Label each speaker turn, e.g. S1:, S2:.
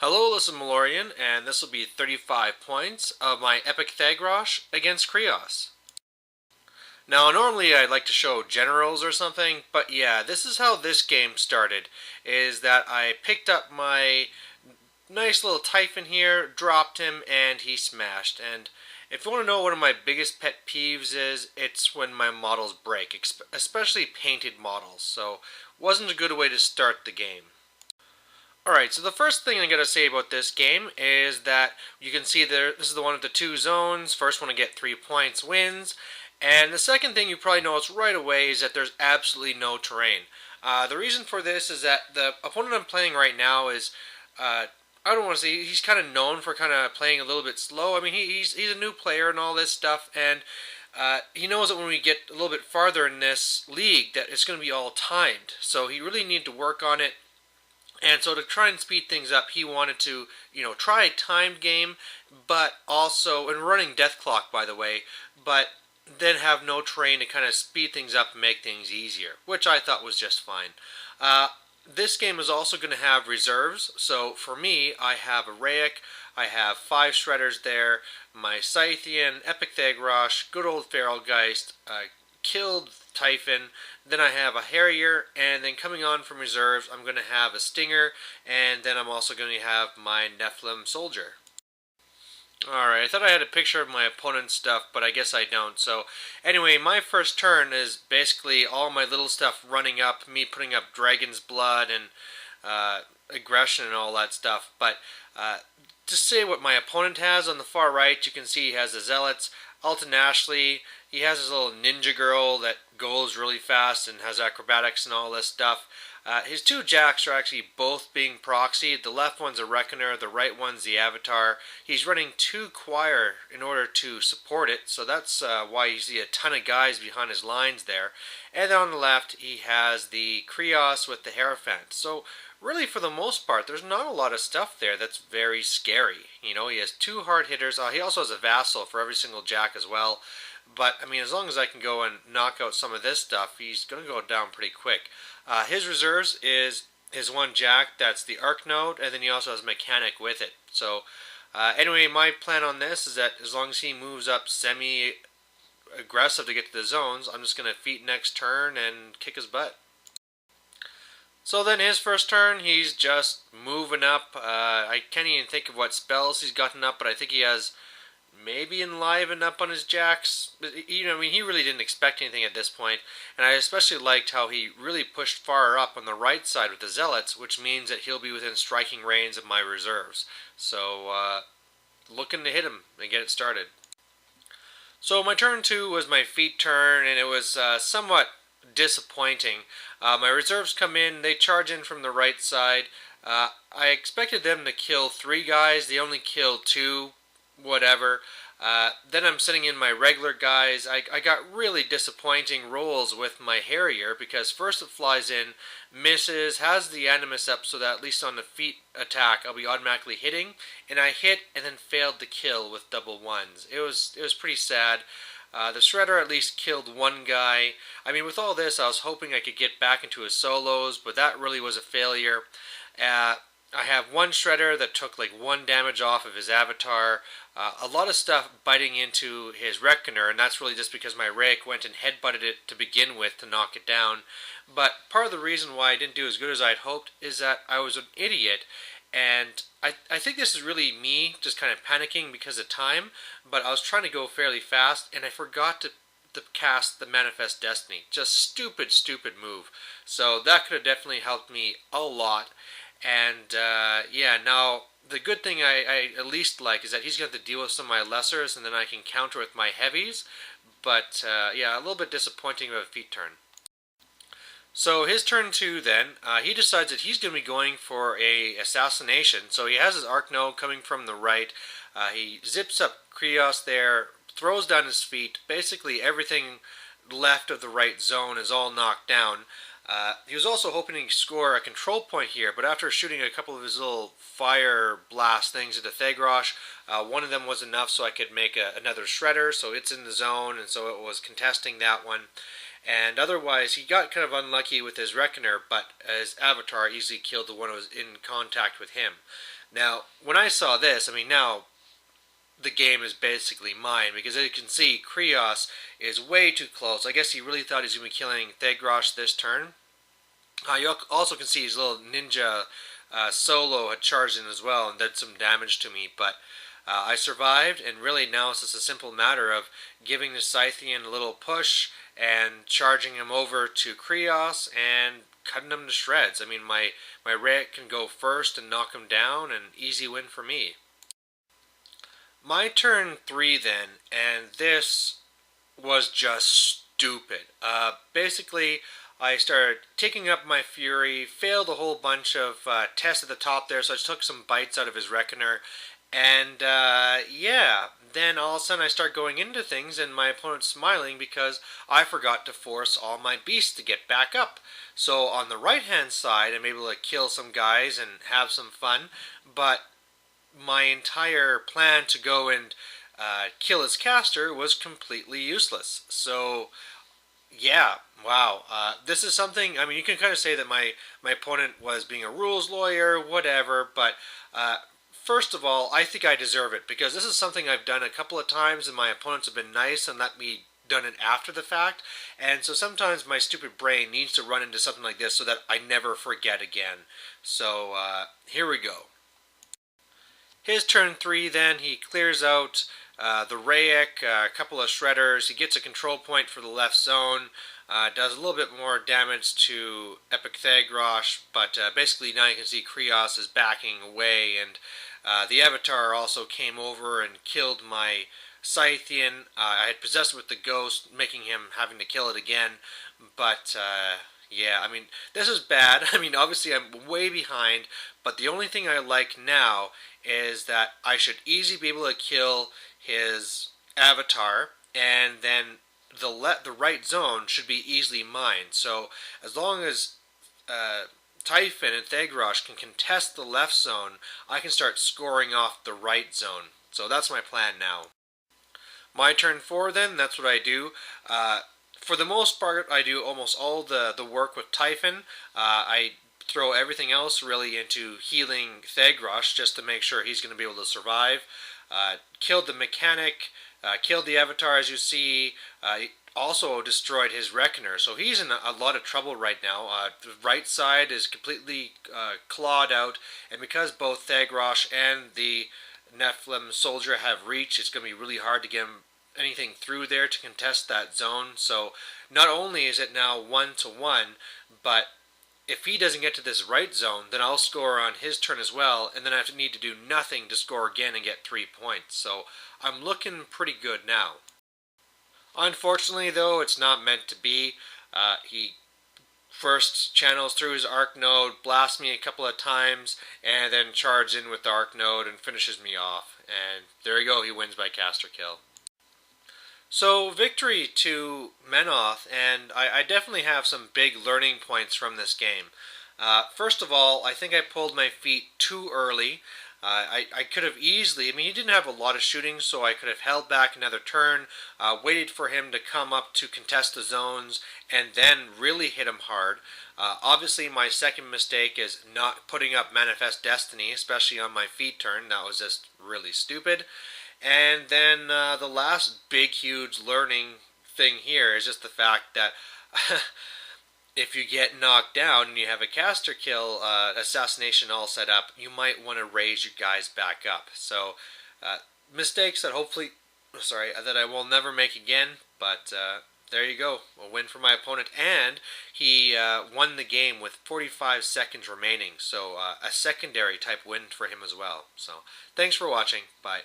S1: Hello, this is Malorian, and this will be 35 points of my epic Thag against Kreoss. Now, normally I'd like to show generals or something, but yeah, this is how this game started, is that I picked up my nice little Typhon here, dropped him, and he smashed. And if you want to know what one of my biggest pet peeves is, it's when my models break, especially painted models, so wasn't a good way to start the game. Alright, so the first thing I gotta say about this game is that you can see there, this is the one with the two zones. First one to get 3 points wins. And the second thing you probably notice right away is that there's absolutely no terrain. The reason for this is that the opponent I'm playing right now is, I don't want to say, he's kind of known for kind of playing a little bit slow. I mean, he's a new player and all this stuff, and he knows that when we get a little bit farther in this league that it's going to be all timed. So he really needs to work on it. And so to try and speed things up, he wanted to, try a timed game, but also, and running Death Clock, by the way, but then have no terrain to kind of speed things up and make things easier, which I thought was just fine. This game is also going to have reserves, so for me, I have a Raic, I have 5 Shredders there, my Scythian, Epic Thagrosh, good old Feral Geist, killed Typhon, then I have a Harrier, and then coming on from reserves, I'm going to have a Stinger, and then I'm also going to have my Nephilim Soldier. Alright, I thought I had a picture of my opponent's stuff, but I guess I don't. So, anyway, my first turn is basically all my little stuff running up, me putting up Dragon's Blood and aggression and all that stuff. But to say what my opponent has on the far right, you can see he has the Zealots, Alton Ashley, he has his little ninja girl that goes really fast and has acrobatics and all this stuff. His 2 jacks are actually both being proxied. The left one's a Reckoner, the right one's the Avatar. He's running 2 Choir in order to support it, so that's why you see a ton of guys behind his lines there. And then on the left, he has the Kreoss with the Hierophant. So really, for the most part, there's not a lot of stuff there that's very scary. He has 2 hard hitters. He also has a Vassal for every single jack as well. But, I mean, as long as I can go and knock out some of this stuff, he's going to go down pretty quick. His reserves is his 1 jack, that's the Arc Node, and then he also has Mechanic with it. So, anyway, my plan on this is that as long as he moves up semi-aggressive to get to the zones, I'm just going to feat next turn and kick his butt. So then his first turn, he's just moving up. I can't even think of what spells he's gotten up, but I think he has maybe Enliven up on his jacks. I mean, he really didn't expect anything at this point, and I especially liked how he really pushed far up on the right side with the Zealots, which means that he'll be within striking range of my reserves. So, looking to hit him and get it started. So my turn 2 was my feat turn, and it was somewhat disappointing. My reserves come in, they charge in from the right side. I expected them to kill 3 guys, they only killed 2. Whatever. Then I'm sending in my regular guys. I got really disappointing rolls with my Harrier because first it flies in, misses, has the Animus up so that at least on the feet attack I'll be automatically hitting, and I hit and then failed to kill with double ones. It was pretty sad. The Shredder at least killed 1 guy. I mean, with all this, I was hoping I could get back into his solos, but that really was a failure. I have 1 Shredder that took like 1 damage off of his Avatar. A lot of stuff biting into his Reckoner, and that's really just because my Raic went and headbutted it to begin with to knock it down. But part of the reason why I didn't do as good as I had hoped is that I was an idiot, and I think this is really me just kind of panicking because of time, but I was trying to go fairly fast, and I forgot to cast the Manifest Destiny. Just stupid move. So that could have definitely helped me a lot. And yeah, now the good thing I at least like is that he's going to deal with some of my lessers, and then I can counter with my heavies. But yeah, a little bit disappointing of a feat turn. So his turn 2 then, he decides that he's going to be going for a assassination. So he has his Arc Node coming from the right. He zips up Kreoss there, throws down his feet. Basically everything left of the right zone is all knocked down. He was also hoping to score a control point here, but after shooting a couple of his little fire blast things into Thagrosh, one of them was enough so I could make another Shredder, so it's in the zone, and so it was contesting that one. And otherwise, he got kind of unlucky with his Reckoner, but his Avatar easily killed the one who was in contact with him. Now, when I saw this, I mean, now the game is basically mine because as you can see, Kreoss is way too close. I guess he really thought he was going to be killing Thag this turn. You also can see his little ninja solo had charged in as well and did some damage to me, but I survived, and really now it's just a simple matter of giving the Scythian a little push and charging him over to Kreoss and cutting him to shreds. I mean, my Rhett can go first and knock him down, and easy win for me. My turn 3 then, and this was just stupid. Basically, I started taking up my fury, failed a whole bunch of tests at the top there, so I took some bites out of his Reckoner, and yeah, then all of a sudden I start going into things and my opponent's smiling because I forgot to force all my beasts to get back up. So on the right hand side I'm able to kill some guys and have some fun, but my entire plan to go and kill his caster was completely useless. So yeah, wow. This is something, I mean, you can kind of say that my opponent was being a rules lawyer, whatever, but first of all, I think I deserve it because this is something I've done a couple of times and my opponents have been nice and let me done it after the fact. And so sometimes my stupid brain needs to run into something like this so that I never forget again. So here we go. His turn 3 then, he clears out the Rayek, a couple of Shredders, he gets a control point for the left zone, does a little bit more damage to Epic Thag, but basically now you can see Kreoss is backing away, and the Avatar also came over and killed my Scythian. I had possessed it with the Ghost, making him having to kill it again, but yeah, I mean, this is bad. I mean, obviously I'm way behind, but the only thing I like now is that I should easily be able to kill his Avatar, and then the right zone should be easily mine. So as long as Typhon and Thagrosh can contest the left zone, I can start scoring off the right zone. So that's my plan now. My turn 4 then, that's what I do. For the most part, I do almost all the work with Typhon. I throw everything else really into healing Thagrosh just to make sure he's going to be able to survive. Killed the mechanic, killed the Avatar as you see, also destroyed his Reckoner, so he's in a lot of trouble right now. The right side is completely clawed out, and because both Thagrosh and the Nephilim soldier have reach, it's going to be really hard to get him anything through there to contest that zone. So not only is it now 1-1, but if he doesn't get to this right zone, then I'll score on his turn as well, and then I have to need to do nothing to score again and get 3 points. So I'm looking pretty good now. Unfortunately, though, it's not meant to be. He first channels through his Arc Node, blasts me a couple of times, and then charges in with the Arc Node and finishes me off. And there you go, he wins by caster kill. So victory to Menoth, and I definitely have some big learning points from this game. First of all, I think I pulled my feet too early. I could have easily, I mean, he didn't have a lot of shooting, so I could have held back another turn, waited for him to come up to contest the zones, and then really hit him hard. Obviously, my second mistake is not putting up Manifest Destiny, especially on my feed turn. That was just really stupid. And then the last big, huge learning thing here is just the fact that if you get knocked down and you have a caster kill assassination all set up, you might want to raise your guys back up. So mistakes that that I will never make again, but there you go, a win for my opponent, and he won the game with 45 seconds remaining, so a secondary type win for him as well. So thanks for watching, bye.